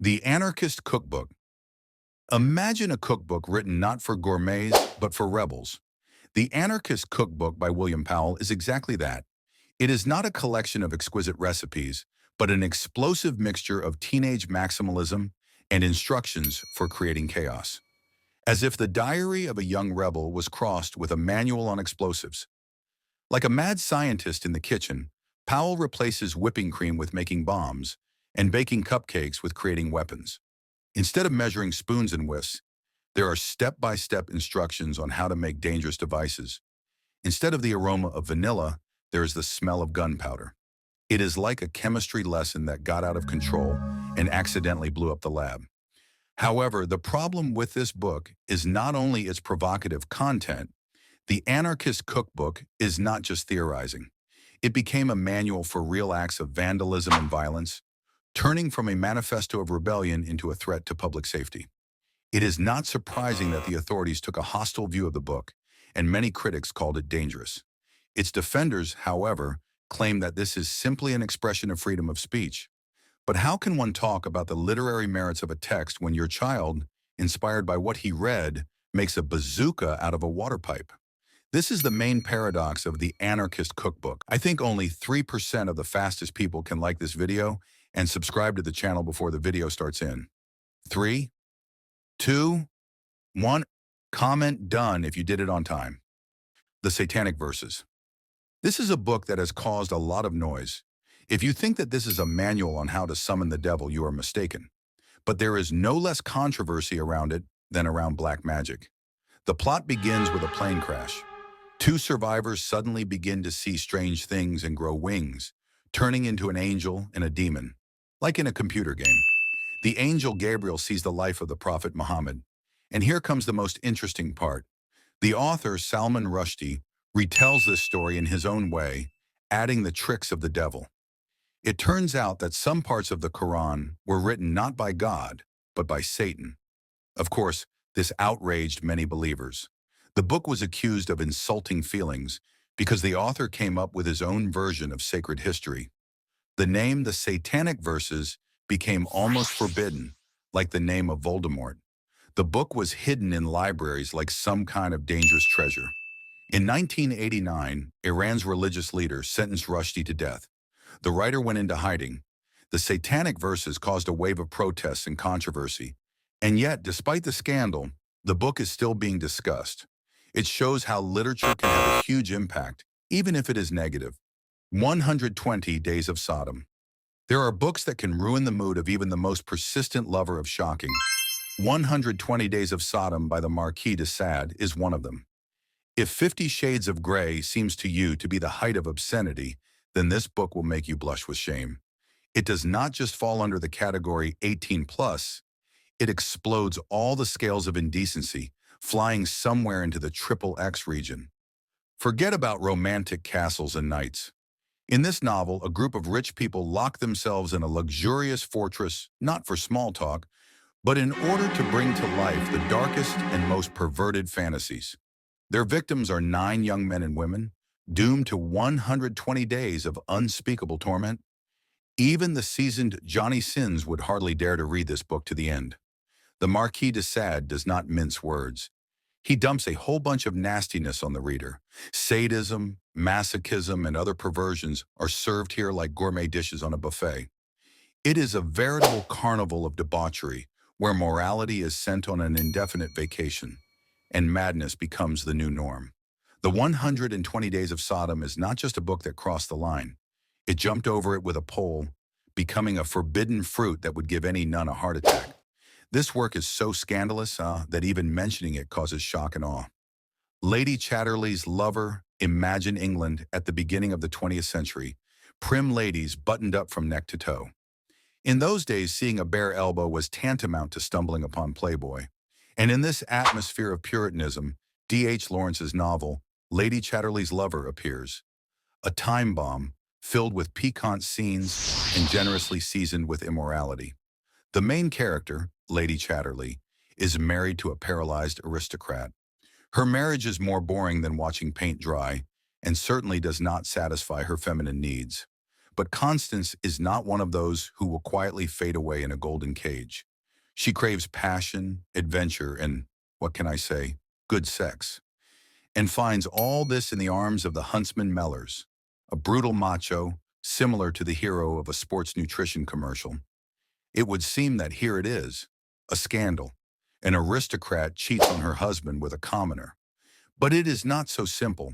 The Anarchist Cookbook. Imagine a cookbook written not for gourmets, but for rebels. The Anarchist Cookbook by William Powell is exactly that. It is not a collection of exquisite recipes, but an explosive mixture of teenage maximalism and instructions for creating chaos. As if the diary of a young rebel was crossed with a manual on explosives. Like a mad scientist in the kitchen, Powell replaces whipping cream with making bombs and baking cupcakes with creating weapons. Instead of measuring spoons and whisks, there are step-by-step instructions on how to make dangerous devices. Instead of the aroma of vanilla, there is the smell of gunpowder. It is like a chemistry lesson that got out of control and accidentally blew up the lab. However, the problem with this book is not only its provocative content. The Anarchist Cookbook is not just theorizing. It became a manual for real acts of vandalism and violence, turning from a manifesto of rebellion into a threat to public safety. It is not surprising that the authorities took a hostile view of the book, and many critics called it dangerous. Its defenders, however, claim that this is simply an expression of freedom of speech. But how can one talk about the literary merits of a text when your child, inspired by what he read, makes a bazooka out of a water pipe? This is the main paradox of the Anarchist Cookbook. I think only 3% of the fastest people can like this video and subscribe to the channel before the video starts in. 3, 2, 1. Comment done if you did it on time. The Satanic Verses. This is a book that has caused a lot of noise. If you think that this is a manual on how to summon the devil, you are mistaken. But there is no less controversy around it than around black magic. The plot begins with a plane crash. Two survivors suddenly begin to see strange things and grow wings, turning into an angel and a demon, like in a computer game. The angel Gabriel sees the life of the Prophet Muhammad. And here comes the most interesting part. The author, Salman Rushdie, retells this story in his own way, adding the tricks of the devil. It turns out that some parts of the Quran were written not by God, but by Satan. Of course, this outraged many believers. The book was accused of insulting feelings because the author came up with his own version of sacred history. The name the Satanic Verses became almost forbidden, like the name of Voldemort. The book was hidden in libraries like some kind of dangerous treasure. In 1989, Iran's religious leader sentenced Rushdie to death. The writer went into hiding. The Satanic Verses caused a wave of protests and controversy. And yet, despite the scandal, the book is still being discussed. It shows how literature can have a huge impact, even if it is negative. 120 Days of Sodom. There are books that can ruin the mood of even the most persistent lover of shocking. 120 Days of Sodom by the Marquis de Sade is one of them. If 50 Shades of Grey seems to you to be the height of obscenity, then this book will make you blush with shame. It does not just fall under the category 18+, it explodes all the scales of indecency, flying somewhere into the XXX region. Forget about romantic castles and knights. In this novel, a group of rich people lock themselves in a luxurious fortress, not for small talk, but in order to bring to life the darkest and most perverted fantasies. Their victims are 9 young men and women, doomed to 120 days of unspeakable torment. Even the seasoned Johnny Sins would hardly dare to read this book to the end. The Marquis de Sade does not mince words. He dumps a whole bunch of nastiness on the reader. Sadism, masochism, and other perversions are served here like gourmet dishes on a buffet. It is a veritable carnival of debauchery, where morality is sent on an indefinite vacation, and madness becomes the new norm. The 120 Days of Sodom is not just a book that crossed the line. It jumped over it with a pole, becoming a forbidden fruit that would give any nun a heart attack. This work is so scandalous that even mentioning it causes shock and awe. Lady Chatterley's lover, imagine England at the beginning of the 20th century, prim ladies buttoned up from neck to toe. In those days, seeing a bare elbow was tantamount to stumbling upon Playboy. And in this atmosphere of Puritanism, D.H. Lawrence's novel, Lady Chatterley's Lover, appears. A time bomb filled with piquant scenes and generously seasoned with immorality. The main character, Lady Chatterley, is married to a paralyzed aristocrat. Her marriage is more boring than watching paint dry, and certainly does not satisfy her feminine needs. But Constance is not one of those who will quietly fade away in a golden cage. She craves passion, adventure, and, what can I say, good sex, and finds all this in the arms of the huntsman Mellors, a brutal macho, similar to the hero of a sports nutrition commercial. It would seem that here it is, a scandal. An aristocrat cheats on her husband with a commoner. But it is not so simple.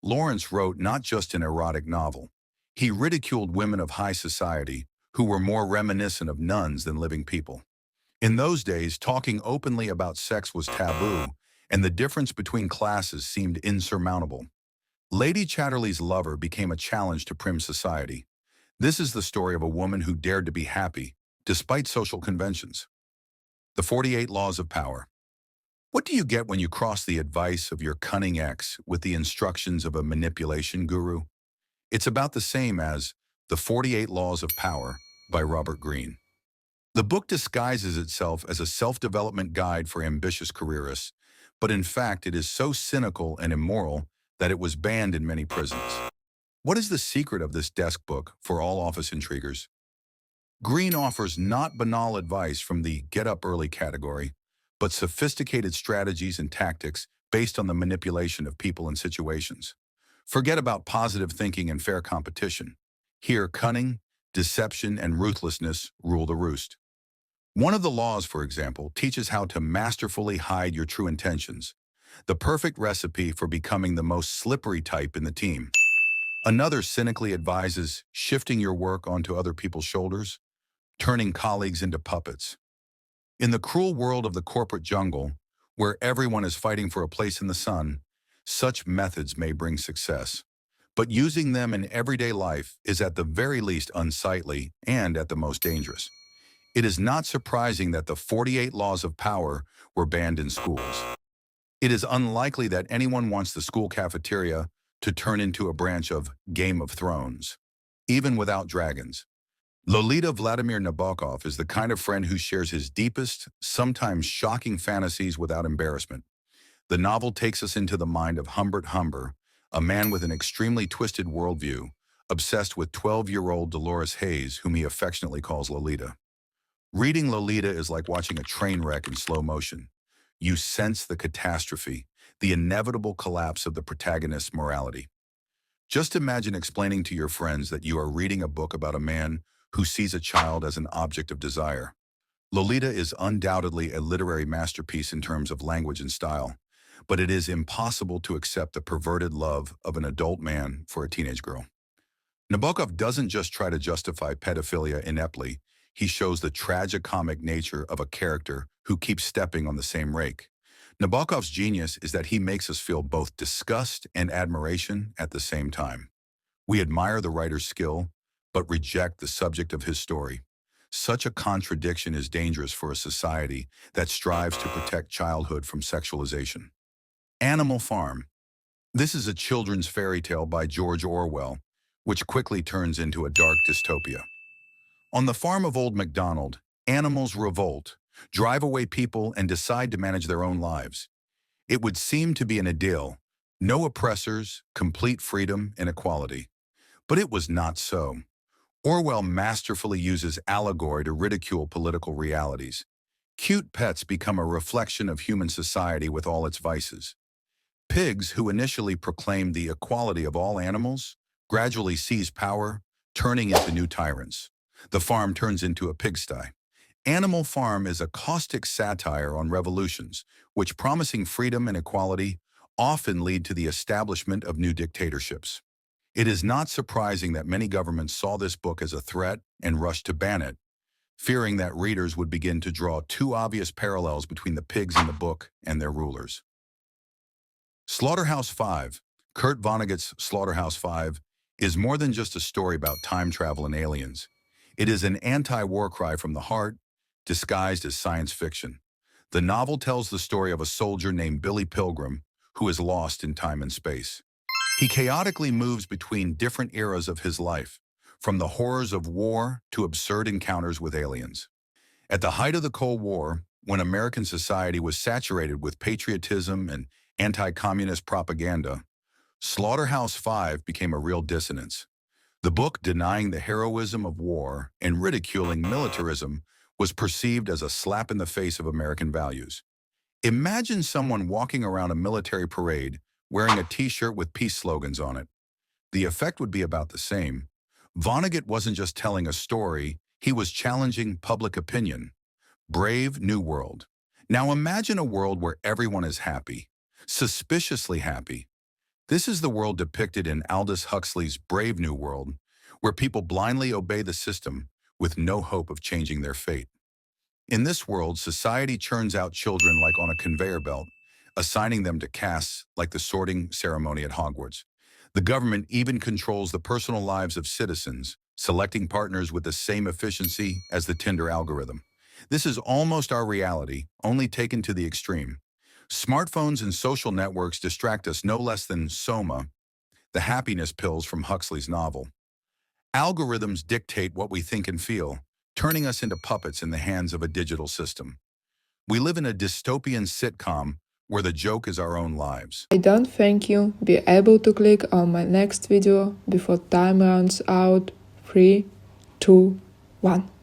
Lawrence wrote not just an erotic novel. He ridiculed women of high society who were more reminiscent of nuns than living people. In those days, talking openly about sex was taboo, and the difference between classes seemed insurmountable. Lady Chatterley's lover became a challenge to prim society. This is the story of a woman who dared to be happy, despite social conventions. The 48 Laws of Power. What do you get when you cross the advice of your cunning ex with the instructions of a manipulation guru? It's about the same as The 48 Laws of Power by Robert Greene. The book disguises itself as a self-development guide for ambitious careerists, but in fact it is so cynical and immoral that it was banned in many prisons. What is the secret of this desk book for all office intriguers? Greene offers not banal advice from the get-up-early category, but sophisticated strategies and tactics based on the manipulation of people and situations. Forget about positive thinking and fair competition. Here, cunning, deception, and ruthlessness rule the roost. One of the laws, for example, teaches how to masterfully hide your true intentions, the perfect recipe for becoming the most slippery type in the team. Another cynically advises shifting your work onto other people's shoulders, turning colleagues into puppets. In the cruel world of the corporate jungle, where everyone is fighting for a place in the sun, such methods may bring success. But using them in everyday life is at the very least unsightly and at the most dangerous. It is not surprising that the 48 Laws of Power were banned in schools. It is unlikely that anyone wants the school cafeteria to turn into a branch of Game of Thrones, even without dragons. Lolita Vladimir Nabokov is the kind of friend who shares his deepest, sometimes shocking fantasies without embarrassment. The novel takes us into the mind of Humbert Humber, a man with an extremely twisted worldview, obsessed with 12-year-old Dolores Hayes, whom he affectionately calls Lolita. Reading Lolita is like watching a train wreck in slow motion. You sense the catastrophe, the inevitable collapse of the protagonist's morality. Just imagine explaining to your friends that you are reading a book about a man who sees a child as an object of desire. Lolita is undoubtedly a literary masterpiece in terms of language and style, but it is impossible to accept the perverted love of an adult man for a teenage girl. Nabokov doesn't just try to justify pedophilia ineptly, he shows the tragicomic nature of a character who keeps stepping on the same rake. Nabokov's genius is that he makes us feel both disgust and admiration at the same time. We admire the writer's skill, but reject the subject of his story. Such a contradiction is dangerous for a society that strives to protect childhood from sexualization. Animal Farm. This is a children's fairy tale by George Orwell, which quickly turns into a dark dystopia. On the farm of Old MacDonald, animals revolt, drive away people, and decide to manage their own lives. It would seem to be an idyll, no oppressors, complete freedom and equality. But it was not so. Orwell masterfully uses allegory to ridicule political realities. Cute pets become a reflection of human society with all its vices. Pigs, who initially proclaimed the equality of all animals, gradually seize power, turning into new tyrants. The farm turns into a pigsty. Animal Farm is a caustic satire on revolutions, which, promising freedom and equality, often lead to the establishment of new dictatorships. It is not surprising that many governments saw this book as a threat and rushed to ban it, fearing that readers would begin to draw too obvious parallels between the pigs in the book and their rulers. Slaughterhouse-Five, Kurt Vonnegut's Slaughterhouse-Five, is more than just a story about time travel and aliens. It is an anti-war cry from the heart, disguised as science fiction. The novel tells the story of a soldier named Billy Pilgrim who is lost in time and space. He chaotically moves between different eras of his life, from the horrors of war to absurd encounters with aliens. At the height of the Cold War, when American society was saturated with patriotism and anti-communist propaganda, Slaughterhouse-Five became a real dissonance. The book, denying the heroism of war and ridiculing militarism, was perceived as a slap in the face of American values. Imagine someone walking around a military parade wearing a t-shirt with peace slogans on it. The effect would be about the same. Vonnegut wasn't just telling a story, he was challenging public opinion. Brave New World. Now imagine a world where everyone is happy, suspiciously happy. This is the world depicted in Aldous Huxley's Brave New World, where people blindly obey the system with no hope of changing their fate. In this world, society churns out children like on a conveyor belt, assigning them to castes like the sorting ceremony at Hogwarts. The government even controls the personal lives of citizens, selecting partners with the same efficiency as the Tinder algorithm. This is almost our reality, only taken to the extreme. Smartphones and social networks distract us no less than Soma, the happiness pills from Huxley's novel. Algorithms dictate what we think and feel, turning us into puppets in the hands of a digital system. We live in a dystopian sitcom where the joke is our own lives. I don't think you'll be able to click on my next video before time runs out. 3, 2, 1.